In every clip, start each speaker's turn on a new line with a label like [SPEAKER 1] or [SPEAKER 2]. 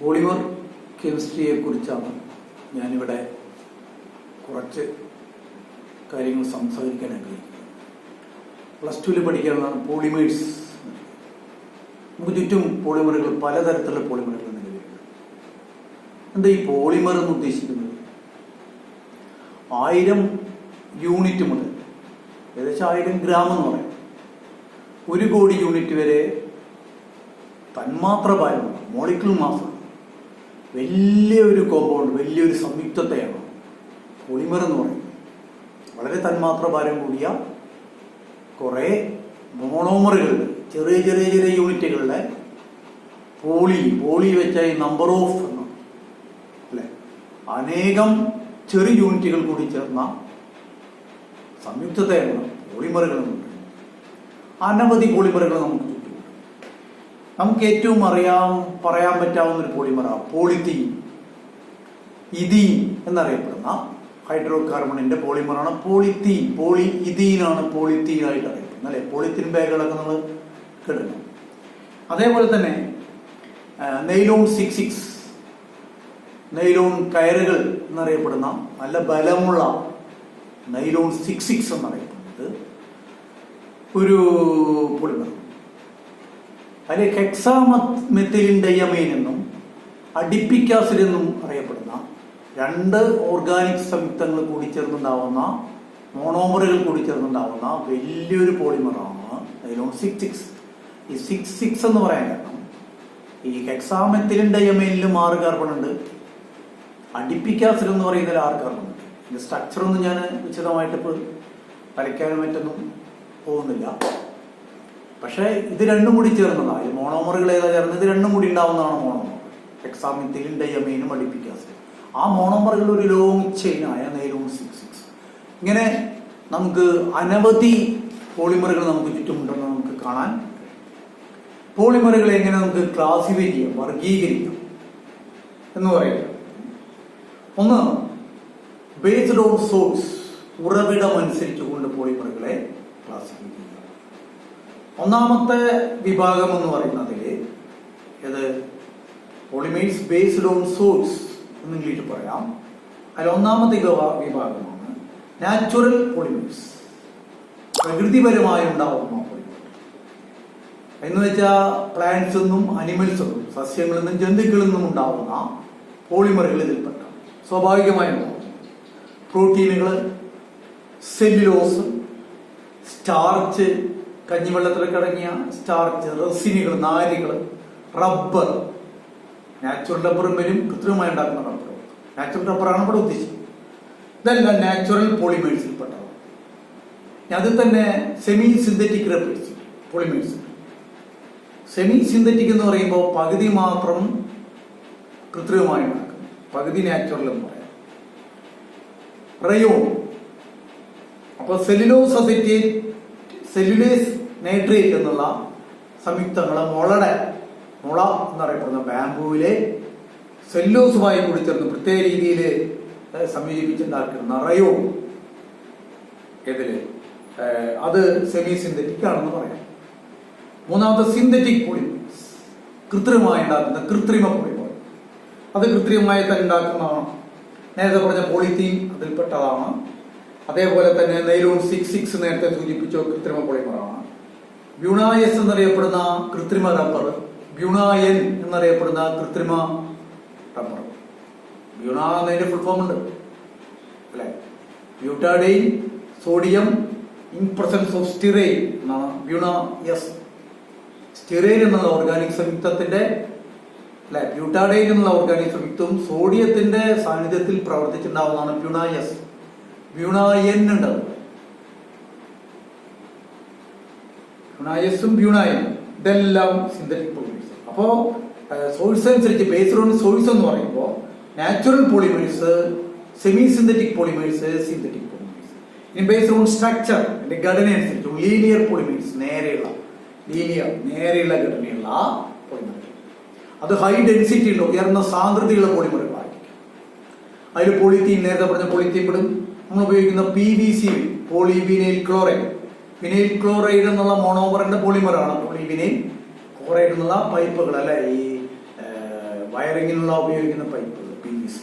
[SPEAKER 1] Polymer കെമിസ്ട്രിയെക്കുറിച്ചാണ് ഞാനിവിടെ കുറച്ച് കാര്യങ്ങൾ സംസാരിക്കാൻ ആഗ്രഹിക്കുന്നത്. പ്ലസ് ടുവിൽ പഠിക്കാനുള്ളതാണ് പോളിമേഴ്സ്. നമുക്ക് ചുറ്റും പോളിമറുകൾ, പലതരത്തിലുള്ള പോളിമറുകൾ നിലവിലുണ്ട്. എന്താ ഈ പോളിമർ എന്ന് ഉദ്ദേശിക്കുന്നത്? 1000 യൂണിറ്റ് മുതൽ ഏകദേശം 1000 ഗ്രാം എന്ന് പറയാം, 1 കോടി യൂണിറ്റ് വരെ തന്മാത്ര ഭാരമുണ്ട്, മോളിക്യൂൾ മാസ്. വലിയൊരു കോമ്പൗണ്ട്, വലിയൊരു സംയുക്തത്തെയാണ് പോളിമർ എന്ന് പറയുന്നത്. വളരെ തന്മാത്ര ഭാരം കൂടിയ കുറേ മോണോമറുകളുടെ ചെറിയ ചെറിയ ചെറിയ യൂണിറ്റുകളുടെ പോളി വെച്ച ഈ നമ്പർ ഓഫ് അല്ലെ, അനേകം ചെറിയ യൂണിറ്റുകൾ കൂടി ചേർന്ന സംയുക്തത്തെയാണ് പോളിമറുകൾ എന്ന് പറയുന്നത്. അനവധി പോളിമറുകൾ നമുക്ക് ചുറ്റും. നമുക്ക് ഏറ്റവും പറയാൻ പറ്റാവുന്ന ഒരു പോളിമറാണ് പോളിത്തീൻ. ഇതീൻ എന്നറിയപ്പെടുന്ന ഹൈഡ്രോ കാർബണിന്റെ പോളിമറാണ് പോളിത്തീൻ. ഇതീനാണ് പോളിത്തീൻ ആയിട്ട് അറിയപ്പെടുന്നത് അല്ലെ. പോളിത്തീൻ ബാഗുകളൊക്കെ നമ്മൾ കേടുന്നു. അതേപോലെ തന്നെ നൈലോൺ 66, നൈലോൺ കയറുകൾ എന്നറിയപ്പെടുന്ന നല്ല ബലമുള്ള നൈലോൺ 66 എന്നറിയപ്പെടുന്നത് ഒരു പോളിമർ. അതിൽ ഹെക്സാമെത്തിലിൻ ഡയമൈൻ എന്നും അഡിപ്പിക് ആസിഡ് എന്നും അറിയപ്പെടുന്ന 2 ഓർഗാനിക് സംയുക്തങ്ങൾ കൂടിച്ചേർന്നുണ്ടാവുന്ന, മോണോമറുകൾ കൂടിച്ചേർന്നുണ്ടാവുന്ന വലിയൊരു പോളിമറാണ് നൈലോൺ 66. ഈ 66 എന്ന് പറയാൻ കാരണം ഈ ഹെക്സാമെത്തിലിൻ ഡയമൈനിലും 6 കാർബൺ ഉണ്ട്, അഡിപ്പിക് ആസിഡ് എന്ന് പറയുന്നതിൽ 6 കാർബൺ ഉണ്ട്. ഇതിന്റെ സ്ട്രക്ചറൊന്നും ഞാൻ വിശദമായിട്ട് ഇപ്പോൾ വരയ്ക്കാനും മറ്റൊന്നും പോകുന്നില്ല. പക്ഷേ ഇത് രണ്ടും കൂടി ചേർന്നതാണ്. ഈ മോണോമറുകൾ ഏതാ ചേർന്നത്? ഇത് രണ്ടും കൂടി ഉണ്ടാവുന്നതാണ് മോണോമർ. ഹെക്സാമെത്തിലിൻ ഡയമൈനും അഡിപ്പിക് ആസിഡ്. ആ മോണോമറുകൾ ഒരു ലോങ് ചെയിനായ നൈലോൺ 66. ഇങ്ങനെ നമുക്ക് അനവധി പോളിമറുകൾ നമുക്ക് ചുറ്റുമുണ്ടെന്ന് നമുക്ക് കാണാൻ. പോളിമറുകളെ എങ്ങനെ നമുക്ക് ക്ലാസിഫൈ ചെയ്യാം, വർഗീകരിക്കാം എന്ന് പറയുക. ഒന്ന്, ബേസ്ഡ് ഓൺ സോഴ്സ്, ഉറവിടം അനുസരിച്ചുകൊണ്ട് പോളിമറുകളെ ക്ലാസിഫൈ ചെയ്യാം. ഒന്നാമത്തെ വിഭാഗം എന്ന് പറയുന്നതിൽ ഇത് പോളിമേഴ്സ് ബേസ്ഡ് ഓൺ സോഴ്സ് എന്ന് ഇംഗ്ലീഷിൽ പറയാം. അതിൽ ഒന്നാമത്തെ വിഭാഗമാണ് നാച്ചുറൽ പോളിമേഴ്സ്, പ്രകൃതിപരമായി ഉണ്ടാവുന്ന പോളിമർ. എന്ന് വെച്ചാൽ പ്ലാന്റ്സ് എന്നും അനിമൽസ് എന്നും സസ്യങ്ങളിൽ നിന്നും ജന്തുക്കളിൽ നിന്നും ഉണ്ടാവുന്ന പോളിമറുകൾ ഇതിൽപ്പെട്ട സ്വാഭാവികമായി ഉണ്ടാവും. പ്രോട്ടീനുകൾ, സെല്ലുലോസ്, സ്റ്റാർച്ച്, കഞ്ഞിവെള്ളത്തിലൊക്കെ അടങ്ങിയ സ്റ്റാർച്ച്, റെസിനുകൾ, നാരുകൾ, റബ്ബർ. നാച്ചുറൽ റബ്ബറും വരും, കൃത്രിമമായി ഉണ്ടാക്കുന്ന റബ്ബറും. നാച്ചുറൽ റബ്ബറാണ് ഇവിടെ ഉദ്ദേശിച്ചത്. ഇതെല്ലാം നാച്ചുറൽ പോളിമേഴ്സിൽ പെട്ടതാണ്. അതിൽ തന്നെ semi synthetic rubbers polymers. Semi synthetic എന്ന് പറയുമ്പോൾ പകുതി മാത്രം കൃത്രിമമായി ഉണ്ടാക്കും, പകുതി നാച്ചുറൽ എന്ന് പറയാം. റയോൺ, അപ്പൊ സെല്ലുലേസ് നൈട്രേറ്റ് എന്നുള്ള സംയുക്തങ്ങളെ മുള എന്നറിയപ്പെടുന്ന ബാംബുവിലെ സെല്ലോസുമായി കൂടി ചേർന്ന് പ്രത്യേക രീതിയിൽ സംയോജിപ്പിച്ചുണ്ടാക്കുന്ന റയോൺ അത് സെമി സിന്തറ്റിക് ആണെന്ന് പറയാം. മൂന്നാമത്തെ സിന്തറ്റിക് പോളിമേഴ്സ്, കൃത്രിമമായി ഉണ്ടാക്കുന്ന കൃത്രിമ പോളിമർ. അത് കൃത്രിമമായി തന്നെ ഉണ്ടാക്കുന്നതാണ്. നേരത്തെ പറഞ്ഞ പോളിത്തീൻ അതിൽപ്പെട്ടതാണ്. അതേപോലെ തന്നെ നൈലോൺ 66 നേരത്തെ സൂചിപ്പിച്ച കൃത്രിമ പോളിമറാണ്. ബ്യൂണായസ് എന്നറിയപ്പെടുന്ന കൃത്രിമ റബ്ബർ, ബ്യൂണായൻ എന്നറിയപ്പെടുന്ന കൃത്രിമ റബ്ബർ. ബ്യൂണ എന്നതിന്റെ ഫുൾ ഫോം ഉണ്ട് അല്ലെ, butadiene sodium in presence of styrene എന്നാണ് ബ്യൂണായസ്. സ്റ്റിറൈൻ എന്നുള്ള ഓർഗാനിക് സംയുക്തത്തിന്റെ അല്ലെ, ബ്യൂട്ടാഡൈൻ എന്നുള്ള ഓർഗാനിക് സംയുക്തവും സോഡിയത്തിന്റെ സാന്നിധ്യത്തിൽ പ്രവർത്തിച്ചിട്ടുണ്ടാവുന്നതാണ് ബ്യൂണായസ്. ബ്യൂണായൻ ഉണ്ട്, ബ്യൂണായസും ബ്യൂണായൻ ഇതെല്ലാം സിന്തറ്റിക് പോളിമേഴ്സ്. അപ്പോ സോഴ്സ് അനുസരിച്ച് ബേസ്ഡ് ഓൺ സോഴ്സ് എന്ന് പറയുമ്പോൾ natural polymers, semi synthetic polymers, synthetic polymers. ഇനി ബേസ്ഡ് ഓൺ സ്ട്രക്ചർ, അതിന്റെ ഘടന അനുസരിച്ച് ലീനിയർ പോളിമേഴ്സ്, നേരെയുള്ള ഘടനയുള്ള പോളിമറുകൾ. അത് ഹൈ ഡെൻസിറ്റി ഉള്ള ഉയർന്ന സാന്ദ്രതയുള്ള പോളിമറുകളായിരിക്കും. അതിൽ പോളിത്തീൻ, നേരത്തെ പറഞ്ഞ പോളിത്തീൻ പെടും. നമ്മൾ ഉപയോഗിക്കുന്ന PVC, polyvinyl chloride. Vinyl chloride എന്നുള്ള മോണോമറിന്റെ പോളിമറാണ് പോളിവിനൈൽ ക്ലോറൈഡ് എന്നുള്ള പൈപ്പുകൾ അല്ലെ, ഈ വയറിങ്ങിനുള്ള ഉപയോഗിക്കുന്ന പൈപ്പുകൾ PVC.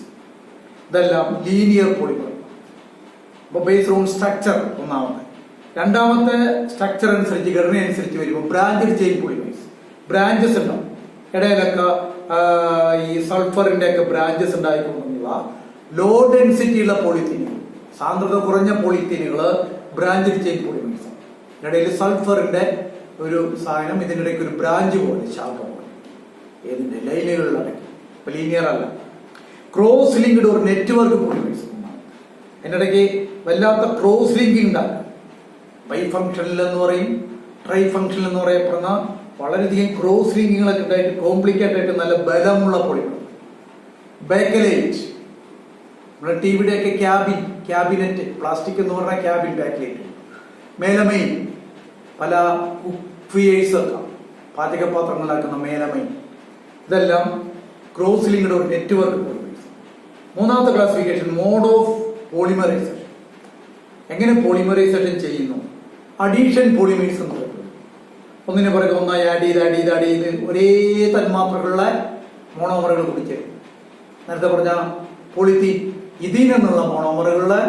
[SPEAKER 1] ഇതെല്ലാം ലീനിയർ പോളിമർ. അപ്പോൾ ബേസ്ഡ് ഓൺ സ്ട്രക്ചർ ഒന്നാമത്തെ. രണ്ടാമത്തെ സ്ട്രക്ചർ അനുസരിച്ച് ഘടന അനുസരിച്ച് വരുമ്പോൾ ബ്രാഞ്ചഡ് ചെയിൻ പോളിമേഴ്സ്. ബ്രാഞ്ചസ് ഉണ്ടാവും ഇടയിലൊക്കെ, ഈ സൾഫറിന്റെ ഒക്കെ ബ്രാഞ്ചസ് ഉണ്ടായിക്കൊണ്ടുള്ള ലോ ഡെൻസിറ്റി ഉള്ള പോളിത്തീനുകൾ, സാന്ദ്രത കുറഞ്ഞ പോളിത്തീനുകൾ ബ്രാഞ്ചഡ് ചെയിൻ പോളിമേഴ്സ്. ഇടയിൽ സൾഫറിന്റെ ഒരു സാധനം, ഇതിനിടയ്ക്ക് ഒരു ബ്രാഞ്ച് പോലെ, ശാഖ പോലെ, ഏതിന്റെ ലൈനുകളിലടക്കി. ഇപ്പൊ ലീനിയർ അല്ല. ക്രോസ് ലിങ്ക്ഡ് ഒരു നെറ്റ്വർക്ക് പോളിമേഴ്സ്. അതിനിടയ്ക്ക് വല്ലാത്ത ക്രോസ് ലിങ്കിങ് ഉണ്ടാക്കുക. ബൈ ഫംഗ്ഷനിൽ എന്ന് പറയും, ട്രൈ ഫംഗ്ഷനിൽ എന്ന് പറയപ്പെടുന്ന വളരെയധികം ക്രോസ് ലിങ്കിങ്ങളൊക്കെ ഉണ്ടായിട്ട് കോംപ്ലിക്കേറ്റഡ് ആയിട്ട് നല്ല ബലമുള്ള പോളിമർ. ബാക്കലൈറ്റ്, നമ്മുടെ ടിവിയുടെയൊക്കെ ക്യാബിനറ്റ്, പ്ലാസ്റ്റിക് എന്ന് പറഞ്ഞാൽ ക്യാബിൻ ബാക്കലൈറ്റ്. മേലമൈൻ, പല കുക്ക്ഫിയേഴ്സ് ഒക്കെ പാചകപാത്രങ്ങളാക്കുന്ന മേലമൈൻ. ഇതെല്ലാം ക്രോസ് ലിങ്ക്ഡ് ഒരു നെറ്റ്വർക്ക് പോളിമേഴ്സ്. മൂന്നാമത്തെ ക്ലാസിഫിക്കേഷൻ മോഡ് ഓഫ് പോളിമറൈസേഷൻ. എങ്ങനെ പോളിമറൈസേഷൻ ചെയ്യുന്നു? അഡീഷൻ പോളിമേഴ്സ് എന്ന് പറയുന്നത് ഒന്നിനെ പുറകെ ഒന്നായി ആഡ് ചെയ്ത് ഒരേ തന്മാത്രകളുടെ മോണോമറുകൾ കുടിച്ചേരും. നേരത്തെ പറഞ്ഞ പോളിത്തീൻ, ഇതീൻ എന്നുള്ള മോണോമറുകളിലെ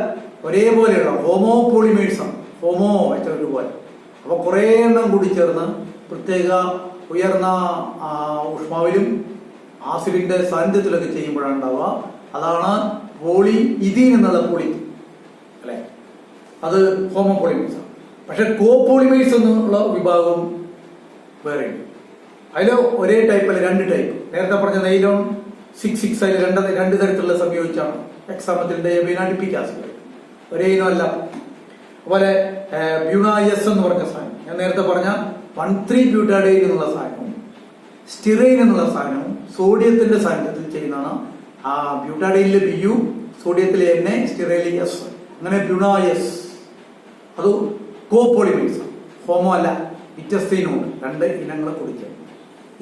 [SPEAKER 1] ഒരേപോലെയുള്ള ഹോമോ പോളിമേഴ്സ് ആണ്. ഹോമോ ഒരുപോലെ. അപ്പൊ കുറെ എണ്ണം കൂടി ചേർന്ന് പ്രത്യേക ഉയർന്ന ഊഷ്മാവിലും ആസിഡിന്റെ സാന്നിധ്യത്തിലൊക്കെ ചെയ്യുമ്പോഴാണ് ഉണ്ടാവുക. അതാണ് ഇതീൻ എന്നുള്ള പോളിത്തീൻ അല്ലെ, അത് ഹോമോ പോളിമേഴ്സ് ആണ്. പക്ഷെ കോപോളിമേഴ്സ് എന്നുള്ള വിഭാഗം വേറെ. അതിൽ ഒരേ ടൈപ്പല്ല, രണ്ട് ടൈപ്പ്. നേരത്തെ പറഞ്ഞ നൈലോൺ 6,6 അതിൽ രണ്ട് തരത്തിലുള്ള സംയോജിച്ചാണ്. എക്സാമത്തിന്റെ അടുപ്പിക്കാസ് ഒരേ ഇനമല്ല. അതുപോലെ ബ്യൂണായസ് എന്ന് പറഞ്ഞ സാധനം, ഞാൻ നേരത്തെ പറഞ്ഞ 1,3-ബ്യൂട്ടാഡൈൻ എന്നുള്ള സാധനവും സ്റ്റിറൈൻ എന്നുള്ള സാധനവും സോഡിയത്തിന്റെ സാന്നിധ്യത്തിൽ ചെയ്യുന്നതാണ്. ആ ബ്യൂട്ടാഡൈനിലെ BU, സോഡിയത്തിലെ Na, സ്റ്റിറൈനിലെ S. അങ്ങനെ ബ്യൂണായസ് അത് കോപോളിമേഴ്സ്. ഹോമോ അല്ല, വ്യത്യസ്തീനുണ്ട്. രണ്ട് ഇനങ്ങൾ കുടിക്കുക.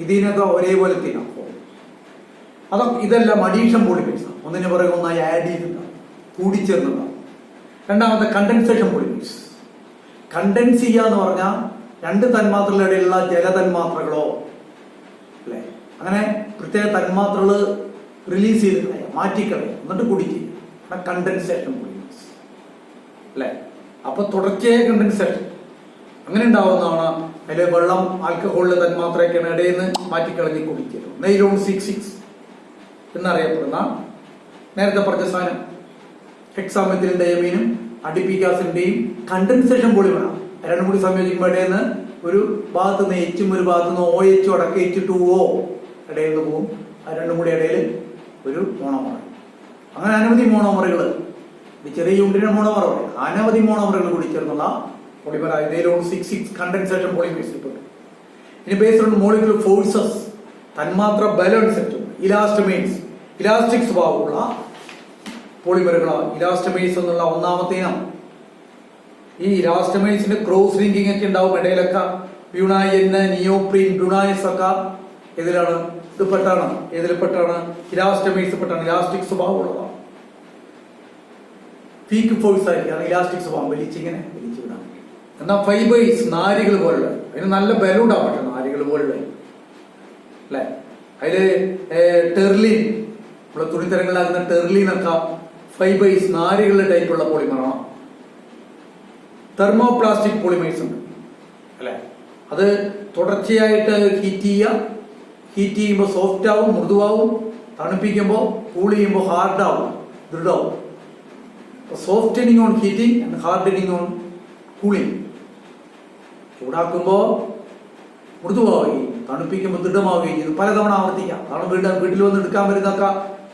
[SPEAKER 1] ഇതിനൊക്കെ ഒരേപോലെ തീരാം. ഇതെല്ലാം അഡീഷൻ പോളിമേഴ്സ്. ഒന്നിന് പുറകെ ഒന്നായി ആഡ് ചെയ്തിട്ടുണ്ടാവും, കൂടിച്ചേർന്നുണ്ടാവും. രണ്ടാമത്തെ കണ്ടൻസേഷൻ പോളിമേഴ്സ്. കണ്ടൻസ് ചെയ്യുക എന്ന് പറഞ്ഞാൽ രണ്ട് തന്മാത്രകളുടെ ഇടയിലുള്ള ജലതന്മാത്രകളോ അല്ലെ, അങ്ങനെ പ്രത്യേക തന്മാത്രകൾ റിലീസ് ചെയ്ത് കളയാം, മാറ്റിക്കളയാം, എന്നിട്ട് കുടിക്കുക. കണ്ടൻസേഷൻ പോളിമേഴ്സ് അല്ലെ. അപ്പൊ തുടർച്ചയായ കണ്ടൻസേഷൻ അങ്ങനെ ഉണ്ടാവുന്നതാണ്. അതിൽ വെള്ളം, ആൽക്കഹോളിലെ തന്മാത്രയൊക്കെയാണ് ഇടയിൽ നിന്ന് മാറ്റിക്കളഞ്ഞ് കുടിക്കുക. നൈലോൺ 6,6 എന്നറിയപ്പെടുന്ന നേരത്തെ പറഞ്ഞ സാധനം ഹെക്സാമെത്തിലും ഡയമീനും അഡിപ്പിക്കാസിന്റെയും കണ്ടൻസേഷൻ പോളിമറാണ്. രണ്ടും കൂടി സംയോജിക്കുമ്പോൾ ഇടയിൽ നിന്ന് ഒരു ഭാഗത്ത് നിന്ന് എച്ചും ഒരു ഭാഗത്ത് നിന്ന് OH അടക്കം H2O ഇടയിൽ നിന്ന് പോകും. അത് രണ്ടും കൂടി ഇടയിൽ ഒരു മോണോമർ. അങ്ങനെ അനവധി മോണോമറുകൾ, ചെറിയ യൂണിറ്റിന്റെ മോണോമർ പറയും, അനവധി മോണോമറുകൾ കൂടി ചേർന്നുള്ള പോളിമറായി നൈലോൺ 6,6 കണ്ടൻസേഷൻ പോളിമേഴ്സ്. ഇനി ബേസ്ഡ് ഓൺ മോളിക്യുലർ ഫോഴ്സസ്, തന്മാത്ര ബലം അനുസരിച്ച് ഇലാസ്റ്റമേഴ്സ്, ഇലാസ്റ്റിക് സ്വഭാവമുള്ള പോളിമറുകളാണ്. ഇലാസ്റ്റമേഴ്സ് എന്നുള്ള ഒന്നാമത്തെ ഇനം. ഈ ഇലാസ്റ്റമേഴ്സിന്റെ ക്രോസ് ലിങ്കിങ് ഒക്കെ ഉണ്ടാവും ഇടയിലൊക്കെ. ബ്യൂണായൻ, നിയോപ്രീൻ, ബ്യൂണായസ് ഒക്കെ ഇതിലാണ്, ഇതിൽപ്പെട്ടാണ് ഇലാസ്റ്റമേഴ്സ് പെട്ടാണ്. ഇലാസ്റ്റിക് സ്വഭാവമുള്ളതാണ്. പീക്ക് ഫോഴ്സ് ആയിരിക്കും ഇലാസ്റ്റിക് സ്വഭാവം, വലിച്ചിങ്ങനെ വലിച്ചുവിടാൻ. എന്നാൽ ഫൈബേഴ്സ്, നാരുകൾ പോലുള്ള, അതിന് നല്ല ബലം ഉണ്ടാവും. പക്ഷെ നാരുകൾ പോലുള്ള അല്ലെ. അതില് ടെർലിൻ, നമ്മുടെ തുണിത്തരങ്ങളിലാകുന്ന ടെർലിൻ ഒക്കെ ഫൈബേഴ്സ്, നാരുകളുടെ ടൈപ്പുള്ള പോളിമറാണ്. തെർമോപ്ലാസ്റ്റിക് പോളിമേഴ്സ് ഉണ്ട് അല്ലെ. അത് തുടർച്ചയായിട്ട് ഹീറ്റ് ചെയ്യുമ്പോൾ സോഫ്റ്റ് ആവും, മൃദുവാവും. തണുപ്പിക്കുമ്പോൾ, കൂൾ ചെയ്യുമ്പോൾ ഹാർഡാവും, ദൃഢവും. Softening on heating and hardening on cooling. ചൂടാക്കുമ്പോൾ മൃദുവാവുകയും തണുപ്പിക്കുമ്പോൾ ദൃഢമാവുകയും ചെയ്തു. പലതവണ ആവർത്തിക്കാം. അതാണ് വീട്ടിൽ വന്ന് എടുക്കാൻ വരുന്നതൊക്കെ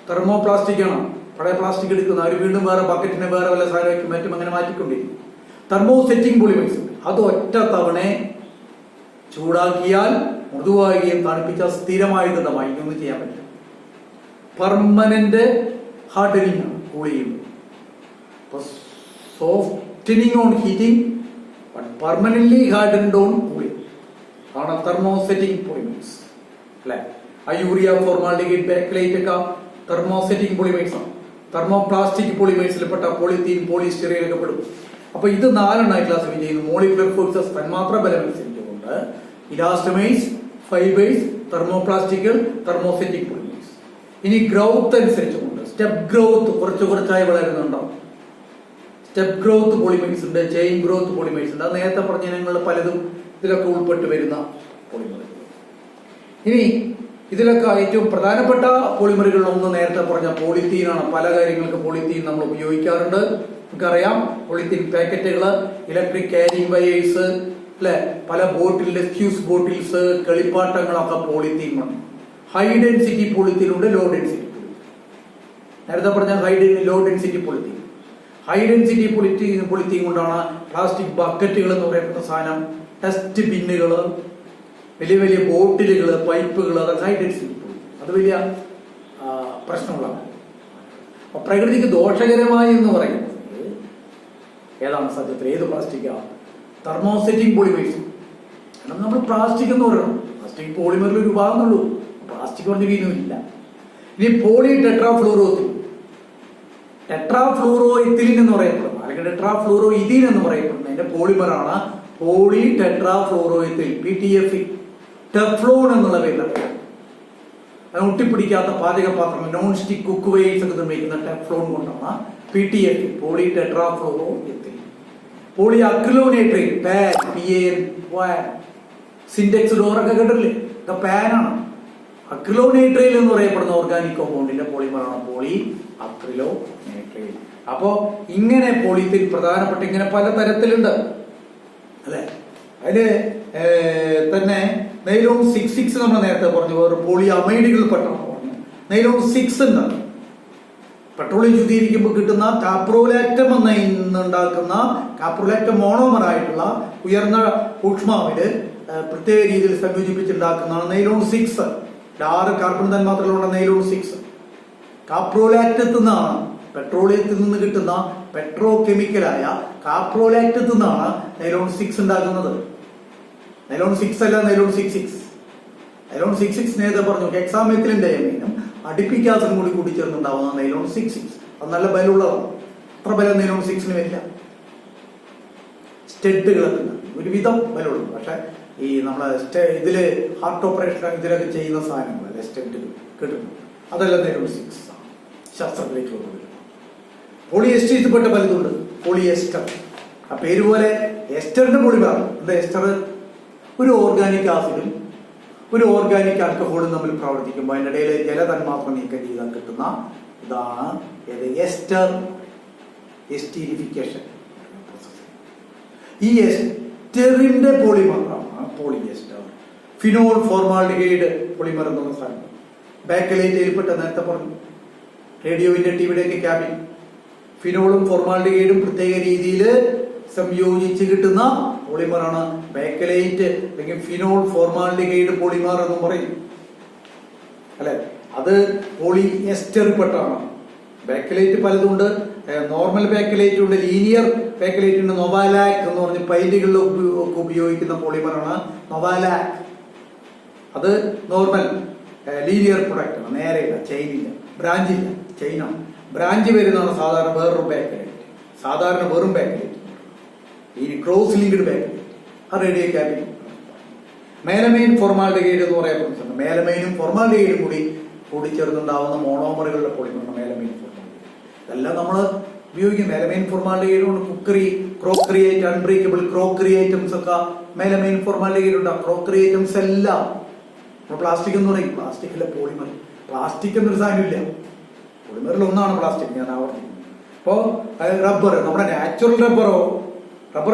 [SPEAKER 1] തെർമോപ്ലാസ്റ്റിക് ആണ്. പഴയ പ്ലാസ്റ്റിക് എടുക്കുന്ന അവർ വീണ്ടും വേറെ ബക്കറ്റിനെ വേറെ വല്ല സാധനം മറ്റും അങ്ങനെ മാറ്റിക്കൊണ്ടിരിക്കും. തെർമോസെറ്റിംഗ് പോളിമേഴ്സ് ഉണ്ട്. അത് ഒറ്റ തവണ ചൂടാക്കിയാൽ മൃദുവാകുകയും തണുപ്പിച്ചാൽ സ്ഥിരമായി ദൃഢമായി ഒന്നും ചെയ്യാൻ പറ്റും. പെർമനന്റ് ഹാർഡനിങ് ആണ് കൂൾ ചെയ്യുന്നത്. Softening on heating but permanently hardened on cooling ആണ് തെർമോസെറ്റിംഗ് പോളിമേഴ്സ് അല്ലെ. അയൂറിയ, ഫോർമാൽഡിഹൈഡ്, ബാക്കലൈറ്റ് ഒക്കെ തെർമോസെറ്റിംഗ് പോളിമേഴ്സ് ആണ്. തെർമോപ്ലാസ്റ്റിക് പോളിമേഴ്സിൽപ്പെട്ട പോളിത്തീൻ, പോളിസ്റ്റൈറീൻ ഒക്കെ പെടും. അപ്പൊ ഇത് 4 ക്ലാസിഫൈ ചെയ്യുന്നു. മോളിക്കുലർ ഫോഴ്സസ്, തന്മാത്ര ബലം അനുസരിച്ചുകൊണ്ട് ഇലാസ്റ്റമേഴ്സ്, ഫൈബേഴ്സ്, തെർമോപ്ലാസ്റ്റിക്കുകൾ, തെർമോസെറ്റിക് പോളിമേഴ്സ്. ഇനി ഗ്രോത്ത് അനുസരിച്ചുകൊണ്ട് സ്റ്റെപ്പ് ഗ്രോത്ത് കുറച്ചായി വളരുന്നുണ്ടാവും. സ്റ്റെപ്പ് ഗ്രോത്ത് പോളിമേഴ്സ് ഉണ്ട്, ചെയിൻ ഗ്രോത്ത് പോളിമേഴ്സ് ഉണ്ട്. അത് നേരത്തെ പറഞ്ഞ ഇനങ്ങളിൽ പലതും ഇതിലൊക്കെ ഉൾപ്പെട്ട് വരുന്ന പോളിമറുകൾ. ഇനി ഇതിലൊക്കെ ഏറ്റവും പ്രധാനപ്പെട്ട പോളിമറുകളിൽ ഒന്ന് നേരത്തെ പറഞ്ഞ പോളിത്തീനാണ്. പല കാര്യങ്ങൾക്ക് പോളിത്തീൻ നമ്മൾ ഉപയോഗിക്കാറുണ്ട്. നമുക്കറിയാം, പോളിത്തീൻ പാക്കറ്റുകൾ, ഇലക്ട്രിക് ക്യാരിങ് വയേഴ്സ്, അല്ലെ, പല ബോട്ടിൽ, എക്സ്ക്യൂസ് ബോട്ടിൽസ്, കളിപ്പാട്ടങ്ങളൊക്കെ പോളിത്തീൻ ആണ്. ഹൈ ഡെൻസിറ്റി പോളിത്തീൻ ഉണ്ട്, ലോ ഡെൻസിറ്റി പോളിത്തീൻ. നേരത്തെ പറഞ്ഞ low density polythene. High density polythene കൊണ്ടാണ് പ്ലാസ്റ്റിക് ബക്കറ്റുകൾ എന്ന് പറയുന്ന സാധനം, ടെസ്റ്റ് ബിന്നുകൾ, വലിയ വലിയ ബോട്ടിലുകൾ, പൈപ്പുകൾ, അതൊക്കെ ഹൈ ഡെൻസിറ്റി പോളിത്തീൻ. അത് വലിയ പ്രശ്നമുള്ളതാണ്. അപ്പൊ പ്രകൃതിക്ക് ദോഷകരമായി എന്ന് പറയുന്നത് ഏതാണ് സത്യത്തിൽ? ഏത് പ്ലാസ്റ്റിക്കാണ്? തെർമോസെറ്റിക് പോളിമേഴ്സ്. കാരണം നമ്മൾ പ്ലാസ്റ്റിക് എന്ന് പറയണം. പ്ലാസ്റ്റിക് പോളിമറിൽ ഒരു ഭാഗമുള്ളൂ, പ്ലാസ്റ്റിക് പറഞ്ഞൊരു ഇല്ല. ഇനി പോളി ടെട്രാഫ്ലൂറോഇഥിലിൻ എന്ന് പറയപ്പെടും, അല്ലെങ്കിൽ ടെട്രാഫ്ലൂറോഇഥീൻ എന്ന് പറയപ്പെടുന്നത് അതിന്റെ പോളിമറാണ് പോളി ടെട്രാഫ്ലൂറോഇഥിലിൻ, PTFE. ടെഫ്ലോൺ എന്നുള്ള പേരിലാണ്. അത് ഒട്ടിപ്പിടിക്കാത്ത പാചകപാത്രങ്ങൾ, നോൺ സ്റ്റിക് കുക്ക് വെയിൽസ് ഒക്കെ നിർമ്മിക്കുന്ന ടെഫ്ലോൺ കൊണ്ടാണ് PTFE, poly tetrafluoroethylene. Poly acrylonitrate, PAN, സിൻഡെക്സ് ഡോറൊക്കെ കേട്ടില്ലേ? ഇതൊക്കെ പാനാണ്. അക്രിലോനൈട്രേറ്റ് എന്ന് പറയപ്പെടുന്ന ഓർഗാനിക് കോമ്പൗണ്ടിന്റെ പോളിമറാണ് പോളി അക്രിലോനൈട്രേറ്റ്. അപ്പോ ഇങ്ങനെ പോളിത്തീൻ പ്രധാനപ്പെട്ട ഇങ്ങനെ പല തരത്തിലുണ്ട്, അല്ലെ? അതില് തന്നെ നൈലോൺ 6 നമ്മൾ നേരത്തെ പറഞ്ഞു, വേറെ പോളി അമൈഡുകൾ പെട്ടെന്ന് പറഞ്ഞു. നൈലോൺ 6 ഉണ്ട്. പെട്രോളിയം ശുദ്ധീകരിക്കുമ്പോൾ കിട്ടുന്ന കാപ്രോലാക്ടം എന്നുണ്ടാക്കുന്ന കാപ്രോലാക്ടം മോണോമർ ആയിട്ടുള്ള ഉയർന്ന ഊഷ്മാവില് പ്രത്യേക രീതിയിൽ സംയോജിപ്പിച്ചുണ്ടാക്കുന്നതാണ് നൈലോൺ 6. 6 കാർബൺ തന്മാത്രകളുള്ള നൈലോൺ 6 കാപ്രോലാക്ടത്തിൽ നിന്നാണ്, പെട്രോളിയത്തിൽ നിന്ന് കിട്ടുന്ന പെട്രോ കെമിക്കലായ കാപ്രോലാക്ടത്തിൽ നിന്നാണ് നൈലോൺ 6 ഉണ്ടാക്കുന്നത്. നൈലോൺ 6 അല്ല, നൈലോൺ 66. നൈലോൺ 66 നേരത്തെ പറഞ്ഞു, ഹെക്സാമെത്തിലിൻ ഡയമീനും അഡിപ്പിക് കൂടി കൂടിച്ചേർന്നുണ്ടാവുന്ന നൈലോൺ 66. അത് നല്ല ബലമുള്ളതാണ്. അത്ര ബലം നൈലോൺ 6 വരില്ല. സ്റ്റെഡുകളൊക്കെ ഒരുവിധം ബലമുള്ളൂ. പക്ഷെ ഈ നമ്മളെ ഇതില് ഹാർട്ട് ഓപ്പറേഷൻ ഇതിലൊക്കെ ചെയ്യുന്ന സാധനങ്ങളല്ലേ സ്റ്റെഡുകൾ കിട്ടുന്നു, അതെല്ലാം നൈലോൺ 6 ആണ്. ശസ്ത്രക്രിയക്കുള്ള പോളിയെസ്റ്ററിൽപ്പെട്ട പലതുണ്ട്. പോളിയെസ്റ്റർ, ആ പേര് പോലെ എസ്റ്ററിന്റെ പോളിമർ. എന്താ എസ്റ്റർ? ഒരു ഓർഗാനിക് ആസിഡും ഒരു ഓർഗാനിക് ആൽക്കഹോളും തമ്മിൽ പ്രവർത്തിക്കുമ്പോൾ അതിൻ്റെ ഇടയിൽ ജലതന്മാത്രം നീക്കം ചെയ്താൽ കിട്ടുന്ന ഇതാണ് എസ്റ്റീരിഫിക്കേഷൻ. ഈ എസ്റ്ററിന്റെ പോളിമറാണ് പോളിയെസ്റ്റർ. ഫിനോൾ ഫോർമാൽഡിഹൈഡ് പോളിമർ എന്നുള്ള സാധനം ബാക്കലൈറ്റയിൽപ്പെട്ട നേരത്തെ പറഞ്ഞു, റേഡിയോവിന്റെ ടിവിയുടെയൊക്കെ ക്യാബിൻ. ഫിനോളും ഫോർമാൽഡിഹൈഡും പ്രത്യേക രീതിയിൽ സംയോജിച്ച് കിട്ടുന്ന പോളിമറാണ് ബാക്കലൈറ്റ്, അല്ലെങ്കിൽ ഫിനോൾ ഫോർമാൽഡിഹൈഡ് പോളിമർ എന്ന് പറയും, അല്ലെ? അത് പോളിയെസ്റ്ററിൽപ്പെട്ടാണ്. ബാക്കലൈറ്റ് പലതുണ്ട്. നോർമൽ ബാക്കലൈറ്റ് ഉണ്ട്, ലീനിയർ ബാക്കലൈറ്റ് ഉണ്ട്. നൊവാലാക് എന്ന് പറഞ്ഞ് പൈന്റുകളിൽ ഉപയോഗിക്കുന്ന പോളിമറാണ് നൊവാലാക്. അത് നോർമൽ ലീനിയർ പ്രൊഡക്റ്റ് ആണ്, നേരെയില്ല, ചെയിനില്ല, ബ്രാഞ്ചില്ല. ചെയിനാണ്, ബ്രാഞ്ച് വരുന്നതാണ് സാധാരണ വേറൊരു ബാക്കലൈറ്റ്. സാധാരണ വെറും ബാക്കലൈറ്റ്, ഈ ക്രോസ് ലിങ്ക്ഡ് ബാക്കലൈറ്റ്, ആ റേഡിയോ ക്യാബിൻ. മേലമൈൻ ഫോർമാൽഡിഹൈഡ് എന്ന് പറയപ്പെടുന്നുണ്ട്. മേലമൈനും ഫോർമാൽഡിഹൈഡും കൂടിച്ചേർന്നുണ്ടാവുന്ന മോണോമറുകളുടെ പോളിമറാണ് മേലമൈൻ ഫോർമാൽഡിഹൈഡ്. ഇതെല്ലാം നമ്മൾ ഉപയോഗിക്കും. മേലമൈൻ ഫോർമാൽഡിഹൈഡ് കൊണ്ട് cookery, crockery item, unbreakable crockery items ഒക്കെ മേലമൈൻ ഫോർമാൽഡിഹൈഡ് ഉണ്ടാകും. ക്രോക്കറി ഐറ്റംസ് എല്ലാം പ്ലാസ്റ്റിക് എന്ന് പറയും. പ്ലാസ്റ്റിക് അല്ല, പോളിമർ. പ്ലാസ്റ്റിക് എന്നൊരു സാധനം ഇല്ല, പോളിമറിൽ ഒന്നാണ് പ്ലാസ്റ്റിക്. ഞാൻ ആവർത്തിക്കുന്നു. അപ്പോ റബ്ബർ, നമ്മുടെ നാച്ചുറൽ റബ്ബർ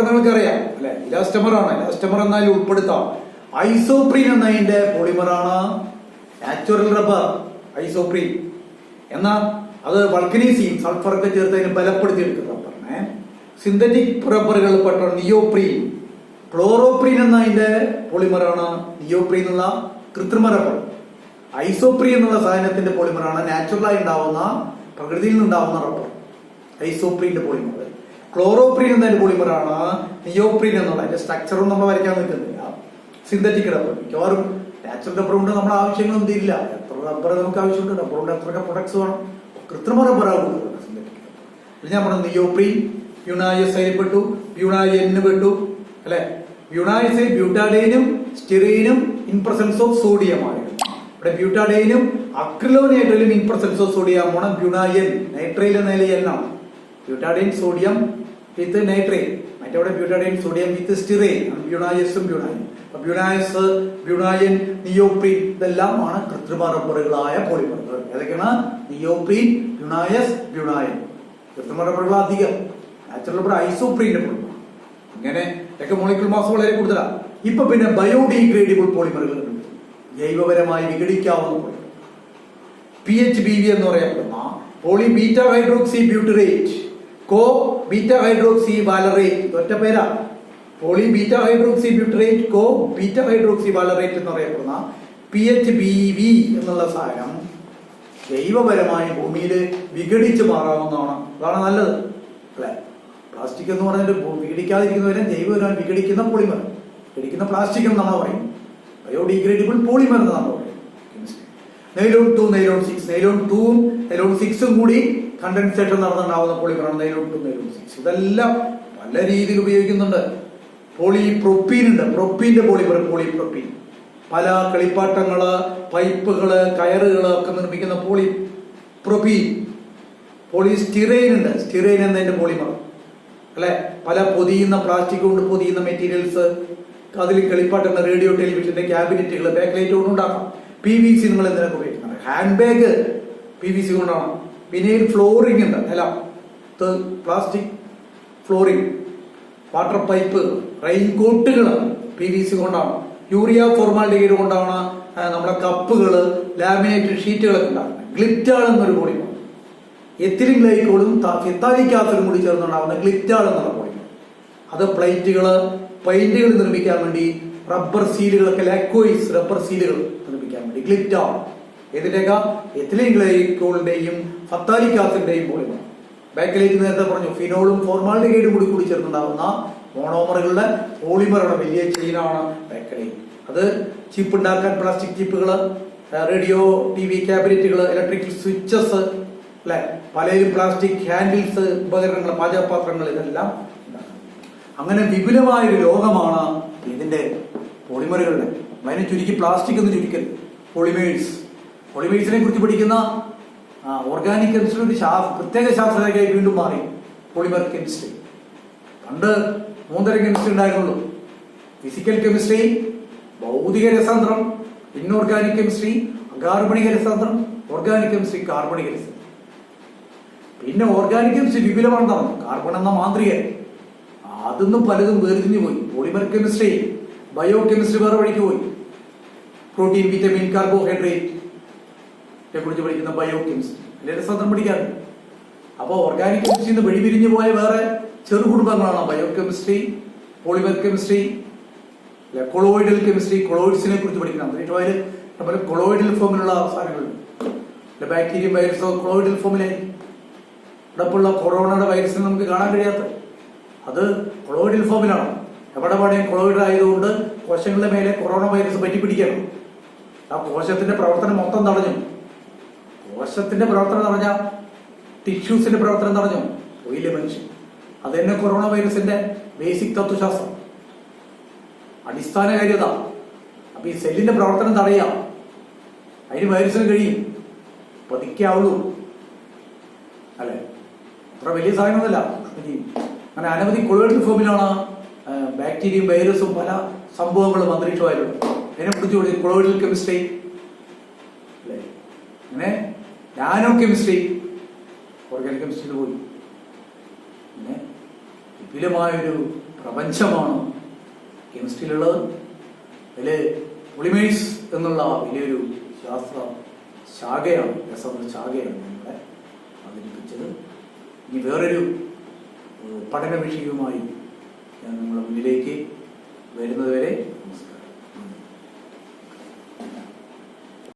[SPEAKER 1] നമുക്കറിയാം, അല്ലെ? ഇലാസ്റ്റമറാണ്. ഇലാസ്റ്റമർ എന്നാലും ഉൾപ്പെടുത്താം. ഐസോപ്രീൻ എന്നതിന്റെ പോളിമറാണ് നാച്ചുറൽ റബ്ബർ, ഐസോപ്രീൻ. എന്നാൽ അത് വൾക്കനൈസ് ചെയ്യും, സൾഫറൊക്കെ ചേർത്ത് അതിനെ ബലപ്പെടുത്തിയെടുക്കും റബ്ബറിനെ. സിന്തറ്റിക് റബ്ബറുകൾ പെട്ട നിയോപ്രീൻ, ക്ലോറോപ്രീൻ എന്നതിന്റെ പോളിമറാണ് നിയോപ്രീൻ എന്നുള്ള കൃത്രിമ റബ്ബർ. ഐസോപ്രീൻ എന്നുള്ള സാധനത്തിന്റെ പോളിമറാണ് നാച്ചുറലായി ഉണ്ടാവുന്ന, പ്രകൃതിയിൽ നിന്നുണ്ടാവുന്ന റബ്ബർ, ഐസോപ്രീന്റെ പോളിമർ. ക്ലോറോപ്രീൻ എന്നതിന്റെ പോളിമറാണ് നിയോപ്രീൻ എന്നുള്ള. അതിന്റെ സ്ട്രക്ചറും നമ്മൾ വരയ്ക്കാൻ നിൽക്കുന്നില്ല. സിന്തറ്റിക് റബ്ബർ മിക്കവാറും നാച്ചുറൽ റബ്ബർ കൊണ്ട് നമ്മുടെ ആവശ്യങ്ങളൊന്നും തീരില്ല. എത്ര റബ്ബർ നമുക്ക് ആവശ്യമുണ്ട്, റബ്ബർ കൊണ്ട് എത്രയൊക്കെ പ്രൊഡക്ട്സ് വേണം. കൃത്രിമ റബ്ബറാകും സിന്തറ്റിക് റബ്ബർ. ഞാൻ പറഞ്ഞു നിയോപ്രീൻ, ബ്യൂണായസൈൽ പെട്ടു, ബ്യൂണായന് പെട്ടു, അല്ലെ? ബ്യൂണായസൈൽ ബ്യൂട്ടാഡൈനും സ്റ്റിറീനും ഇൻ പ്രസൻസ് ഓഫ് സോഡിയം ആയിരുന്നു. ഇവിടെ ബ്യൂട്ടാഡൈനും അക്രിലോനൈട്രൈലും ഇൻ പ്രസൻസ് ഓഫ് സോഡിയം മോണം ബ്യൂണായൻ നൈട്രൈൽ നിലയെല്ലാം ബ്യൂട്ടാഡൈൻ സോഡിയം വിത്ത് നൈട്രൈൽ മറ്റവിടെ ബ്യൂട്ടാഡൈൻ സോഡിയം വിത്ത് സ്റ്റിറൈൻ ബ്യൂണായസും ബ്യൂണായൻ. ബ്യൂണായസ്, ബ്യൂണായൻ, നിയോപ്രീൻ ഇതെല്ലാം ആണ് കൃത്രിമ റബ്ബറുകളായ പോളിമറുകൾ. ഏതൊക്കെയാണ്? Neoprene, buna S, buna N. കൃത്രിമ റബ്ബറുകൾ അധികം. നാച്ചുറൽ റബ്ബർ ഐസോപ്രീന്റെ പോളിമർ. ഇങ്ങനെ ഒക്കെ മോളിക്യൂൾ മാസ് വളരെ കൂടുതലാണ്. ഇപ്പൊ പിന്നെ ബയോഡിഗ്രേഡബിൾ പോളിമറുകൾ ഉണ്ട്. ജൈവപരമായി വിഘടിക്കാവുന്ന പോളിമർ. PHBV എന്ന് പറയപ്പെടുന്ന പോളി ബീറ്റ ഹൈഡ്രോക്സി ബ്യൂട്ടറേറ്റ് കോ ബീറ്റ ഹൈഡ്രോക്സി വാലറേറ്റ്. ഒറ്റ പേരാ. പോളി ബീറ്റ ഹൈഡ്രോക്സി ബ്യൂട്ടറേറ്റ് കോ ബീറ്റ ഹൈഡ്രോക്സി വാലറേറ്റ് എന്ന് പറയപ്പെടുന്ന PHBV എന്നുള്ള സാധനം ജൈവപരമായി ഭൂമിയിൽ വിഘടിച്ച് മാറാവുന്നതാണ്. അതാണ് നല്ലത് അല്ലെ. പ്ലാസ്റ്റിക് എന്ന് പറഞ്ഞിട്ട് വിഘടിക്കാതിരിക്കുന്നവരെ ജൈവപരമായി വിഘടിക്കുന്ന പോളിമർ, വിഘടിക്കുന്ന പ്ലാസ്റ്റിക് എന്ന് നമ്മൾ പറയും. ബയോഡിഗ്രേഡബിൾ പോളിമർ എന്ന് നമ്മൾ പറയും. Nylon 2, nylon 6. നൈലോൺ 2ഉം നൈലോൺ 6ഉം കൂടി കണ്ടൻസേഷൻ നടന്നുണ്ടാവുന്ന പോളിമറാണ് നൈലോൺ 2, നൈലോൺ 6. ഇതെല്ലാം പല രീതിയിൽ ഉപയോഗിക്കുന്നുണ്ട്. പോളിപ്രൊപ്പീൻ ഉണ്ട്. പ്രൊപ്പീന്റെ പോളിമർ പോളിപ്രൊപ്പീൻ. പല കളിപ്പാട്ടങ്ങള്, പൈപ്പുകള്, കയറുകള് ഒക്കെ നിർമ്മിക്കുന്ന പോളിപ്രൊപ്പീൻ. പോളിസ്റ്റിറൈൻ ഉണ്ട്. സ്റ്റിറൈൻ എന്നതിന്റെ പോളിമർ അല്ലെ. പല പൊതിയുന്ന പ്ലാസ്റ്റിക് കൊണ്ട് പൊതിയുന്ന മെറ്റീരിയൽസ്, അതിൽ കളിപ്പാട്ടങ്ങൾ, റേഡിയോ ടെലിവിഷന്റെ ക്യാബിനറ്റുകൾ, ബാക്ക് ലൈറ്റ് കൊണ്ട് ഉണ്ടാക്കാം. PVC നിങ്ങൾ എന്തിനൊക്കെ ഉപയോഗിക്കുന്നത്? ഹാൻഡ് ബാഗ് PVC കൊണ്ടാണ്. വിനൈൽ ഫ്ലോറിംഗ് ഉണ്ട് അല്ല, പ്ലാസ്റ്റിക് ഫ്ലോറിംഗ്. വാട്ടർ പൈപ്പ്, റെയിൻകോട്ടുകൾ PVC കൊണ്ടാണ്. യൂറിയ ഫോർമാൽഡിഹൈഡ് കൊണ്ടാണ് നമ്മുടെ കപ്പുകള്, ലാമിനേറ്റഡ് ഷീറ്റുകളൊക്കെ ഉണ്ടാകുന്നത്. ഗ്ലിപ്റ്റാൾ എന്നൊരു പോളിമർ. എത്തിലിൻ ഗ്ലൈക്കോളും ഫിത്താലിക് ആസിഡും കൂടി ചേർന്നുണ്ടാകുന്ന ഗ്ലിപ്റ്റാൾ എന്നുള്ള പോളിമർ. അത് പ്ലേറ്റുകള്, പെയിന്റുകൾ നിർമ്മിക്കാൻ വേണ്ടി, റബ്ബർ സീലുകളൊക്കെ, ലാക്വോയിസ് റബ്ബർ സീലുകൾ നിർമ്മിക്കാൻ വേണ്ടി ഗ്ലിപ്റ്റാൾ. ഇതിന്റെയൊക്കെ എത്തിലിൻ ഗ്ലൈക്കോളിന്റെയും ഫത്താലിക് ആസിഡിന്റെയും പോളിമർ. ബാക്കിലേക്ക് നേരത്തെ പറഞ്ഞു ഫിനോളും ഫോർമാൽഡിഹൈഡും കൂടി ചേർന്നുണ്ടാകുന്ന മോണോമറുകളുടെ പോളിമറുടെ വലിയ ചെയിനാണ് ബാക്കലൈൻ. അത് ചിപ്പ് ഉണ്ടാക്കാൻ പ്ലാസ്റ്റിക് ചിപ്പുകൾ, റേഡിയോ TV ക്യാബിനറ്റുകൾ, ഇലക്ട്രിക് സ്വിച്ചസ് അല്ലെ, പലരും പ്ലാസ്റ്റിക് ഹാൻഡിൽസ്, ഉപകരണങ്ങൾ, പാചകപാത്രങ്ങൾ ഇതെല്ലാം. അങ്ങനെ വിപുലമായൊരു ലോകമാണ് ഇതിന്റെ പോളിമറുകളുടെ. അതിനെ ചുരുക്കി പ്ലാസ്റ്റിക് എന്ന് ചുരുക്കരുത്. പോളിമേഴ്സ്. പോളിമേഴ്സിനെ കുറിച്ച് പഠിക്കുന്ന ഓർഗാനിക് കെമിസ്ട്രി ഒരു പ്രത്യേക ശാസ്ത്രശാഖയായി വീണ്ടും മാറി പോളിമർ കെമിസ്ട്രി. പണ്ട് 3 തരം കെമിസ്ട്രി ഉണ്ടായിരുന്നുള്ളൂ. ഫിസിക്കൽ കെമിസ്ട്രി, ഭൗതിക രസാന്തരം, ഇൻഓർഗാനിക് കെമിസ്ട്രി, അകാർബണിക രസാന്തരം, ഓർഗാനിക് കെമിസ്ട്രി, കാർബണിക രസാന്തരം. പിന്നെ ഓർഗാനിക് കെമിസ്ട്രി വിപുലമാണ് നടന്നു. കാർബൺ എന്ന മാന്ത്രികൻ അതൊന്നും പലതും വേർതിരിഞ്ഞു പോയി. പോളിമർ കെമിസ്ട്രി, ബയോ കെമിസ്ട്രി വേറെ വഴിക്ക് പോയി. പ്രോട്ടീൻ, വിറ്റമിൻ, കാർബോഹൈഡ്രേറ്റ് കുറിച്ച് പഠിക്കുന്ന ബയോ കെമിസ്ട്രി വലിയ രസാന്തരം പഠിക്കാറുണ്ട്. അപ്പോൾ ഓർഗാനിക് കെമിസ്ട്രിന്ന് വെടിപിരിഞ്ഞു പോയ വേറെ ചെറുകുടുംബങ്ങളാണ് bio chemistry, polymer chemistry, colloidal chemistry. കൊളോയിഡ്സിനെ കുറിച്ച് പഠിക്കണം. അന്തരീക്ഷമായാൽ നമ്മുടെ കൊളോയിഡൽ ഫോമിലുള്ള സാധനങ്ങളുണ്ട്. ബാക്ടീരിയം, വൈറസോ കൊളോയിഡൽ ഫോമിലായിരിക്കും. ഇവിടെയുള്ള കൊറോണയുടെ വൈറസിനെ നമുക്ക് കാണാൻ കഴിയാത്ത അത് കൊളോയിഡൽ ഫോമിലാണ്. എവിടെ പാടെയും കൊളോയിഡ് ആയതുകൊണ്ട് കോശങ്ങളുടെ മേലെ കൊറോണ വൈറസ് പറ്റിപ്പിടിക്കണം. ആ കോശത്തിന്റെ പ്രവർത്തനം മൊത്തം തടഞ്ഞു. കോശത്തിന്റെ പ്രവർത്തനം തടഞ്ഞ ടിഷ്യൂസിന്റെ പ്രവർത്തനം തടഞ്ഞു പോയില്ലേ മനുഷ്യൻ. അത് തന്നെ കൊറോണ വൈറസിന്റെ ബേസിക് തത്വശാസ്ത്രം, അടിസ്ഥാന കാര്യത. അപ്പൊ ഈ സെല്ലിന്റെ പ്രവർത്തനം തടയാം. അതിന് വൈറസിന് കഴിയും. പതുക്കെയാവുള്ളൂ അല്ലെ. അത്ര വലിയ സാധനമൊന്നുമല്ല. അങ്ങനെ അനവധി കൊളോയിഡൽ ഫോമിലാണ് ബാക്ടീരിയയും വൈറസും പല സംഭവങ്ങളും അന്തരീക്ഷമായിട്ടുണ്ട്. അതിനെ കുറിച്ച് കൊളോയിഡൽ കെമിസ്ട്രി അല്ലെ. അങ്ങനെ നാനോ കെമിസ്ട്രി, ഓർഗാനിക് കെമിസ്ട്രിയിൽ പോയി. പിന്നെ വിപുലമായൊരു പ്രപഞ്ചമാണ് കെമിസ്ട്രിയിലുള്ളത്. അതിൽ പോളിമേഴ്സ് എന്നുള്ള വലിയൊരു ശാസ്ത്ര ശാഖയാണ്, രസമുള്ള ശാഖയാണ് നമ്മളെ അവതരിപ്പിച്ചത്. ഇനി വേറൊരു പഠന വിഷയവുമായി ഞാൻ നിങ്ങളുടെ മുന്നിലേക്ക് വരുന്നതുവരെ നമസ്കാരം.